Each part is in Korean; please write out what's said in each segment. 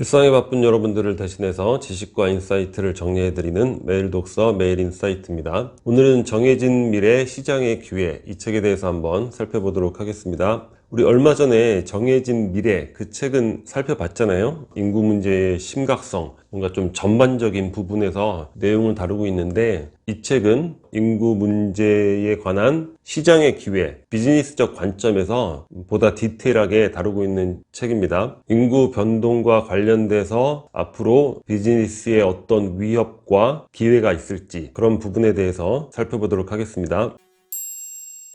일상에 바쁜 여러분들을 대신해서 지식과 인사이트를 정리해드리는 매일 독서 매일 인사이트입니다. 오늘은 정해진 미래 시장의 기회, 이 책에 대해서 한번 살펴보도록 하겠습니다. 우리 얼마 전에 정해진 미래, 그 책은 살펴봤잖아요. 인구 문제의 심각성, 뭔가 좀 전반적인 부분에서 내용을 다루고 있는데, 이 책은 인구 문제에 관한 시장의 기회, 비즈니스적 관점에서 보다 디테일하게 다루고 있는 책입니다. 인구 변동과 관련돼서 앞으로 비즈니스에 어떤 위협과 기회가 있을지, 그런 부분에 대해서 살펴보도록 하겠습니다.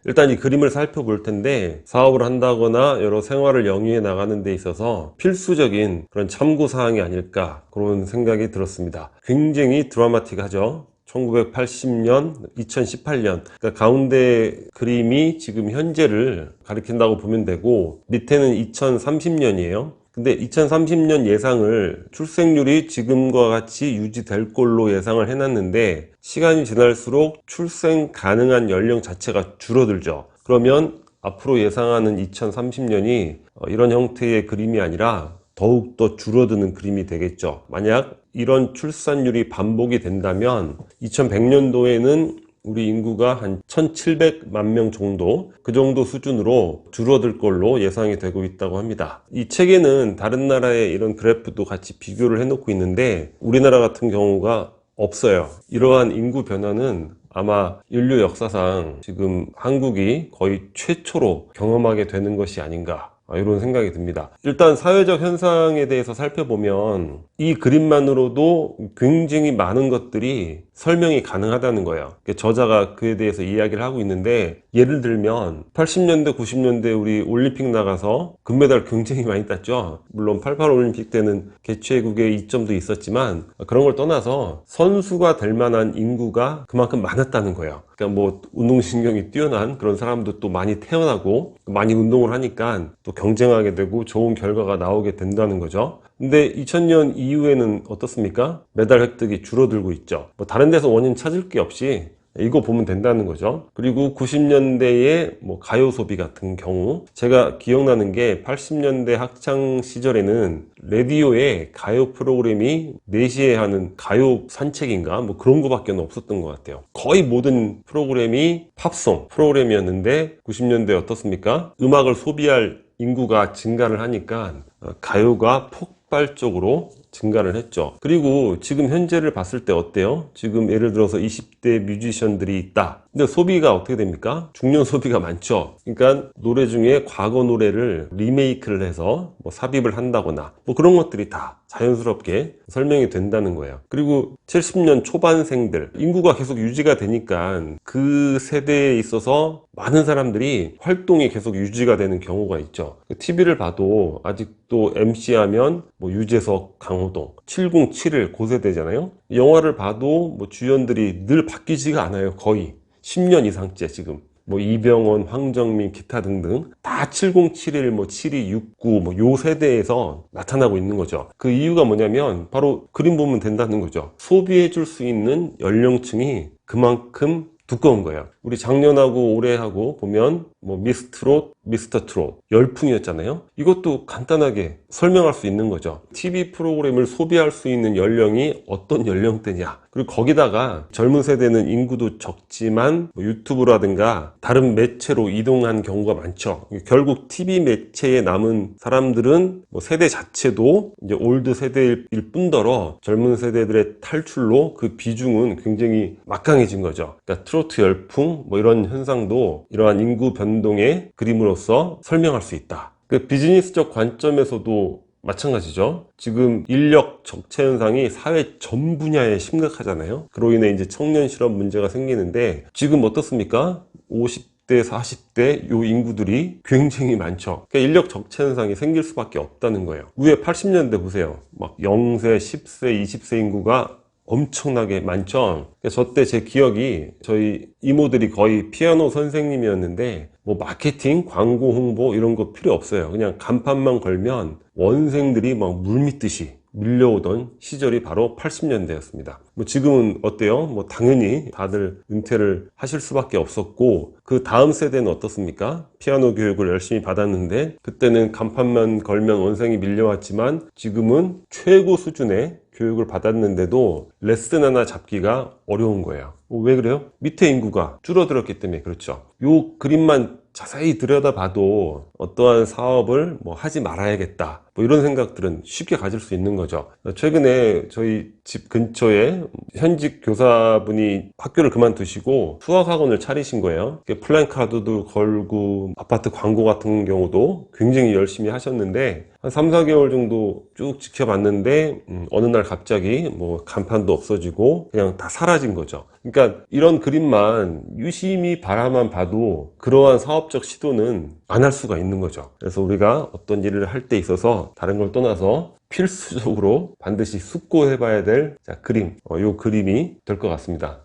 일단 이 그림을 살펴볼 텐데, 사업을 한다거나 여러 생활을 영위해 나가는 데 있어서 필수적인 그런 참고사항이 아닐까, 그런 생각이 들었습니다. 굉장히 드라마틱하죠. 1980년, 2018년, 그러니까 가운데 그림이 지금 현재를 가리킨다고 보면 되고, 밑에는 2030년이에요. 근데 2030년 예상을 출생률이 지금과 같이 유지될 걸로 예상을 해놨는데, 시간이 지날수록 출생 가능한 연령 자체가 줄어들죠. 그러면 앞으로 예상하는 2030년이 이런 형태의 그림이 아니라 더욱더 줄어드는 그림이 되겠죠. 만약 이런 출산율이 반복이 된다면 2100년도에는 우리 인구가 한 1700만 명 정도, 그 정도 수준으로 줄어들 걸로 예상이 되고 있다고 합니다. 이 책에는 다른 나라의 이런 그래프도 같이 비교를 해놓고 있는데, 우리나라 같은 경우가 없어요. 이러한 인구 변화는 아마 인류 역사상 지금 한국이 거의 최초로 경험하게 되는 것이 아닌가, 이런 생각이 듭니다. 일단 사회적 현상에 대해서 살펴보면 이 그림만으로도 굉장히 많은 것들이 설명이 가능하다는 거예요. 저자가 그에 대해서 이야기를 하고 있는데, 예를 들면 80년대 90년대 우리 올림픽 나가서 금메달 굉장히 많이 땄죠. 물론 88 올림픽 때는 개최국의 이점도 있었지만, 그런 걸 떠나서 선수가 될 만한 인구가 그만큼 많았다는 거예요. 그러니까 뭐 운동신경이 뛰어난 그런 사람도 또 많이 태어나고 많이 운동을 하니까 또 경쟁하게 되고 좋은 결과가 나오게 된다는 거죠. 근데 2000년 이후에는 어떻습니까? 메달 획득이 줄어들고 있죠. 뭐 다른 데서 원인 찾을 게 없이 이거 보면 된다는 거죠. 그리고 90년대의 뭐 가요 소비 같은 경우, 제가 기억나는 게 80년대 학창 시절에는 라디오에 가요 프로그램이 4시에 하는 가요 산책인가 뭐 그런 거밖에 없었던 것 같아요. 거의 모든 프로그램이 팝송 프로그램이었는데, 90년대 어떻습니까? 음악을 소비할 인구가 증가를 하니까 가요가 폭발적으로 증가를 했죠. 그리고 지금 현재를 봤을 때 어때요? 지금 예를 들어서 20대 뮤지션들이 있다. 근데 소비가 어떻게 됩니까? 중년 소비가 많죠. 그러니까 노래 중에 과거 노래를 리메이크를 해서 뭐 삽입을 한다거나 뭐 그런 것들이 다 자연스럽게 설명이 된다는 거예요. 그리고 70년 초반생들, 인구가 계속 유지가 되니까 그 세대에 있어서 많은 사람들이 활동이 계속 유지가 되는 경우가 있죠. TV를 봐도 아직도 MC 하면 뭐 유재석, 강호동, 707을 고세대잖아요. 영화를 봐도 뭐 주연들이 늘 바뀌지가 않아요. 거의 10년 이상째 지금. 뭐 이병헌, 황정민, 기타 등등 다 707일, 뭐 7269, 뭐 요 세대에서 나타나고 있는 거죠. 그 이유가 뭐냐면 바로 그림 보면 된다는 거죠. 소비해 줄 수 있는 연령층이 그만큼 두꺼운 거예요. 우리 작년하고 올해하고 보면 뭐 미스트롯, 미스터 트롯 열풍이었잖아요. 이것도 간단하게 설명할 수 있는 거죠. TV 프로그램을 소비할 수 있는 연령이 어떤 연령대냐, 그리고 거기다가 젊은 세대는 인구도 적지만 뭐 유튜브라든가 다른 매체로 이동한 경우가 많죠. 결국 TV 매체에 남은 사람들은 뭐 세대 자체도 이제 올드 세대일 뿐더러 젊은 세대들의 탈출로 그 비중은 굉장히 막강해진 거죠. 그러니까 트로트 열풍 뭐 이런 현상도 이러한 인구 변동의 그림으로서 설명할 수 있다. 그 비즈니스적 관점에서도 마찬가지죠. 지금 인력 적체 현상이 사회 전 분야에 심각하잖아요. 그로 인해 이제 청년 실업 문제가 생기는데, 지금 어떻습니까? 50대, 40대 요 인구들이 굉장히 많죠. 그러니까 인력 적체 현상이 생길 수밖에 없다는 거예요. 위에 80년대 보세요. 막 0세, 10세, 20세 인구가 엄청나게 많죠. 저 때 제 기억이, 저희 이모들이 거의 피아노 선생님이었는데 뭐 마케팅, 광고 홍보 이런 거 필요 없어요. 그냥 간판만 걸면 원생들이 막 물밀듯이 밀려오던 시절이 바로 80년대였습니다. 뭐 지금은 어때요? 뭐 당연히 다들 은퇴를 하실 수밖에 없었고, 그 다음 세대는 어떻습니까? 피아노 교육을 열심히 받았는데 그때는 간판만 걸면 원생이 밀려왔지만 지금은 최고 수준의 교육을 받았는데도 레슨 하나 잡기가 어려운 거예요. 왜 그래요? 밑에 인구가 줄어들었기 때문에 그렇죠. 요 그림만 자세히 들여다봐도 어떠한 사업을 뭐 하지 말아야겠다, 뭐 이런 생각들은 쉽게 가질 수 있는 거죠. 최근에 저희 집 근처에 현직 교사분이 학교를 그만두시고 수학학원을 차리신 거예요. 플랜카드도 걸고 아파트 광고 같은 경우도 굉장히 열심히 하셨는데 한 3, 4개월 정도 쭉 지켜봤는데 어느 날 갑자기 뭐 간판도 없어지고 그냥 다 사라진 거죠. 그러니까 이런 그림만 유심히 바라만 봐도 그러한 사업적 시도는 안 할 수가 있는 거죠. 그래서 우리가 어떤 일을 할 때 있어서 다른 걸 떠나서 필수적으로 반드시 숙고해 봐야 될 그림, 요 그림이 될 것 같습니다.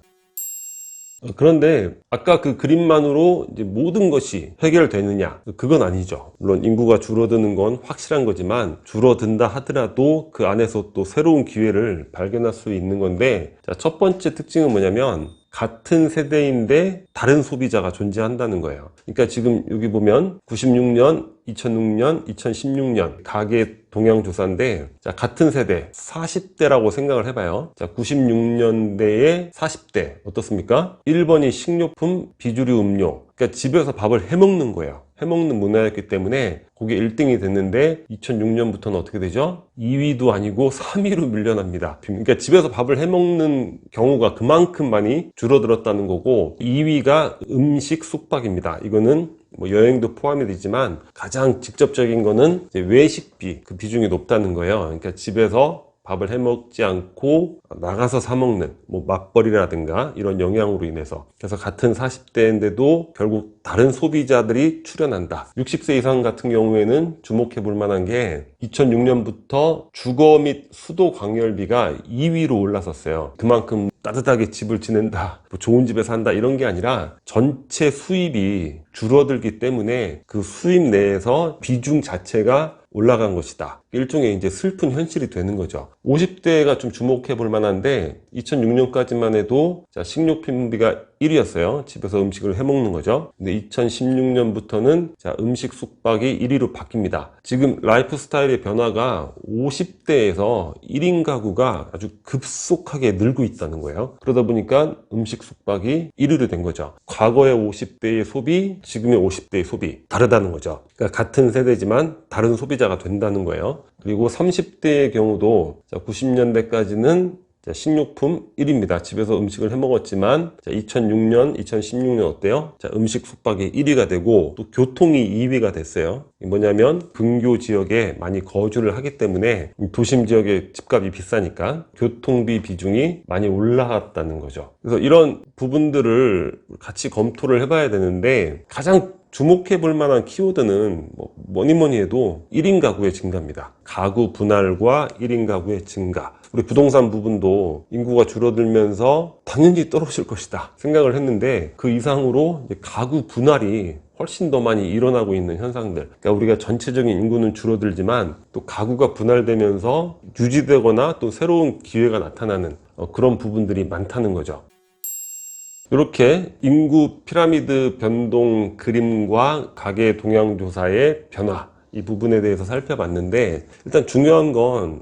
그런데 아까 그 그림만으로 이제 모든 것이 해결되느냐? 그건 아니죠. 물론 인구가 줄어드는 건 확실한 거지만 줄어든다 하더라도 그 안에서 또 새로운 기회를 발견할 수 있는 건데, 첫 번째 특징은 뭐냐면 같은 세대인데 다른 소비자가 존재한다는 거예요. 그러니까 지금 여기 보면 96년, 2006년, 2016년 가계 동향 조사인데, 같은 세대 40대라고 생각을 해봐요. 96년대에 40대 어떻습니까? 1번이 식료품, 비주류 음료. 그러니까 집에서 밥을 해먹는 거예요. 해먹는 문화였기 때문에 그게 1등이 됐는데 2006년부터는 어떻게 되죠? 2위도 아니고 3위로 밀려납니다. 그러니까 집에서 밥을 해먹는 경우가 그만큼 많이 줄어들었다는 거고, 2위가 음식 숙박입니다. 이거는 뭐 여행도 포함이 되지만 가장 직접적인 거는 이제 외식비, 그 비중이 높다는 거예요. 그러니까 집에서 밥을 해먹지 않고 나가서 사 먹는 뭐 맞벌이라든가 이런 영향으로 인해서, 그래서 같은 40대인데도 결국 다른 소비자들이 출현한다. 60세 이상 같은 경우에는 주목해 볼 만한 게 2006년부터 주거 및 수도 광열비가 2위로 올라섰어요. 그만큼 따뜻하게 집을 지낸다, 뭐 좋은 집에 산다 이런 게 아니라 전체 수입이 줄어들기 때문에 그 수입 내에서 비중 자체가 올라간 것이다. 일종의 이제 슬픈 현실이 되는 거죠. 50대가 좀 주목해 볼 만한데 2006년까지만 해도 식료품비가 1위였어요. 집에서 음식을 해 먹는 거죠. 근데 2016년부터는 음식 숙박이 1위로 바뀝니다. 지금 라이프 스타일의 변화가 50대에서 1인 가구가 아주 급속하게 늘고 있다는 거예요. 그러다 보니까 음식 숙박이 1위로 된 거죠. 과거의 50대의 소비, 지금의 50대의 소비 다르다는 거죠. 그러니까 같은 세대지만 다른 소비자가 된다는 거예요. 그리고 30대의 경우도 90년대까지는 식료품 1위입니다. 집에서 음식을 해 먹었지만 2006년, 2016년 어때요? 음식 숙박이 1위가 되고 또 교통이 2위가 됐어요. 뭐냐면 근교 지역에 많이 거주를 하기 때문에 도심 지역의 집값이 비싸니까 교통비 비중이 많이 올라갔다는 거죠. 그래서 이런 부분들을 같이 검토를 해봐야 되는데, 가장 주목해 볼 만한 키워드는 뭐니 해도 1인 가구의 증가입니다. 가구 분할과 1인 가구의 증가. 우리 부동산 부분도 인구가 줄어들면서 당연히 떨어질 것이다 생각을 했는데, 그 이상으로 이제 가구 분할이 훨씬 더 많이 일어나고 있는 현상들. 그러니까 우리가 전체적인 인구는 줄어들지만 또 가구가 분할되면서 유지되거나 또 새로운 기회가 나타나는 그런 부분들이 많다는 거죠. 이렇게 인구 피라미드 변동 그림과 가계 동향 조사의 변화, 이 부분에 대해서 살펴봤는데, 일단 중요한 건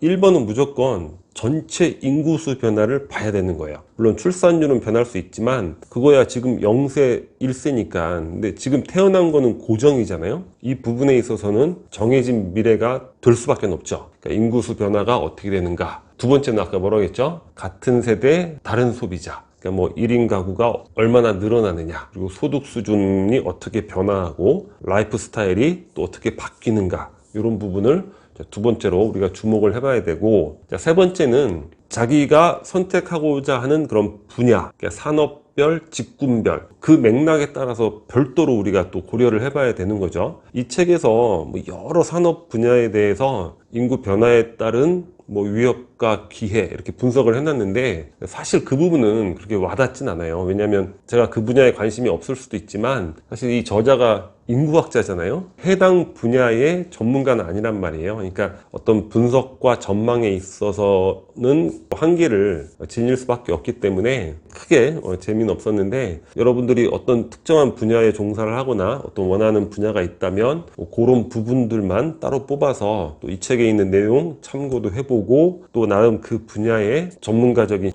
1번은 무조건 전체 인구수 변화를 봐야 되는 거예요. 물론 출산율은 변할 수 있지만 그거야 지금 0세 1세니까. 근데 지금 태어난 거는 고정이잖아요. 이 부분에 있어서는 정해진 미래가 될 수밖에 없죠. 그러니까 인구수 변화가 어떻게 되는가. 두 번째는 아까 뭐라고 했죠? 같은 세대 다른 소비자. 그러니까 뭐 1인 가구가 얼마나 늘어나느냐, 그리고 소득 수준이 어떻게 변화하고 라이프 스타일이 또 어떻게 바뀌는가, 이런 부분을 두 번째로 우리가 주목을 해봐야 되고, 세 번째는 자기가 선택하고자 하는 그런 분야, 그러니까 산업별, 직군별, 그 맥락에 따라서 별도로 우리가 또 고려를 해봐야 되는 거죠. 이 책에서 뭐 여러 산업 분야에 대해서 인구 변화에 따른 위협과 기회 이렇게 분석을 해놨는데, 사실 그 부분은 그렇게 와닿진 않아요. 왜냐하면 제가 그 분야에 관심이 없을 수도 있지만 사실 이 저자가 인구학자잖아요. 해당 분야의 전문가는 아니란 말이에요. 그러니까 어떤 분석과 전망에 있어서는 한계를 지닐 수밖에 없기 때문에 크게 재미는 없었는데, 여러분들이 어떤 특정한 분야에 종사를 하거나 어떤 원하는 분야가 있다면 그런 부분들만 따로 뽑아서 또 이 책에 있는 내용 참고도 해보고, 또 나름 그 분야의 전문가적인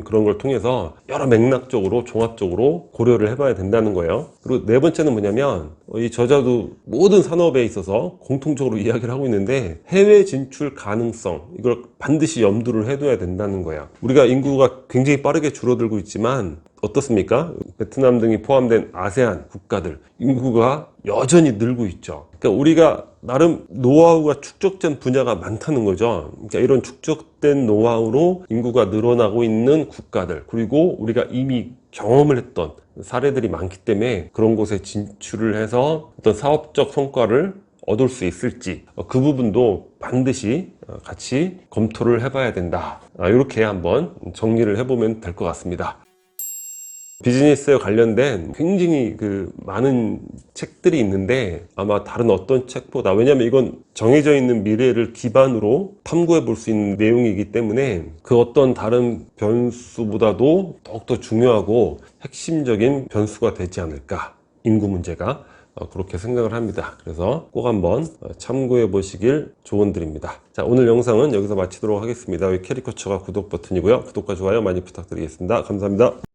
그런 걸 통해서 여러 맥락적으로 종합적으로 고려를 해봐야 된다는 거예요. 그리고 네 번째는 뭐냐면, 이 저자도 모든 산업에 있어서 공통적으로 이야기를 하고 있는데, 해외 진출 가능성, 이걸 반드시 염두를 해둬야 된다는 거예요. 우리가 인구가 굉장히 빠르게 줄어들고 있지만 어떻습니까? 베트남 등이 포함된 아세안 국가들 인구가 여전히 늘고 있죠. 그러니까 우리가 나름 노하우가 축적된 분야가 많다는 거죠. 그러니까 이런 축적된 노하우로 인구가 늘어나고 있는 국가들, 그리고 우리가 이미 경험을 했던 사례들이 많기 때문에 그런 곳에 진출을 해서 어떤 사업적 성과를 얻을 수 있을지, 그 부분도 반드시 같이 검토를 해봐야 된다. 이렇게 한번 정리를 해보면 될 것 같습니다. 비즈니스에 관련된 굉장히 많은 책들이 있는데, 아마 다른 어떤 책보다, 왜냐면 이건 정해져 있는 미래를 기반으로 탐구해 볼 수 있는 내용이기 때문에 그 어떤 다른 변수보다도 더욱더 중요하고 핵심적인 변수가 되지 않을까, 인구 문제가. 그렇게 생각을 합니다. 그래서 꼭 한번 참고해 보시길 조언드립니다. 자, 오늘 영상은 여기서 마치도록 하겠습니다. 캐리커처가 구독 버튼이고요. 구독과 좋아요 많이 부탁드리겠습니다. 감사합니다.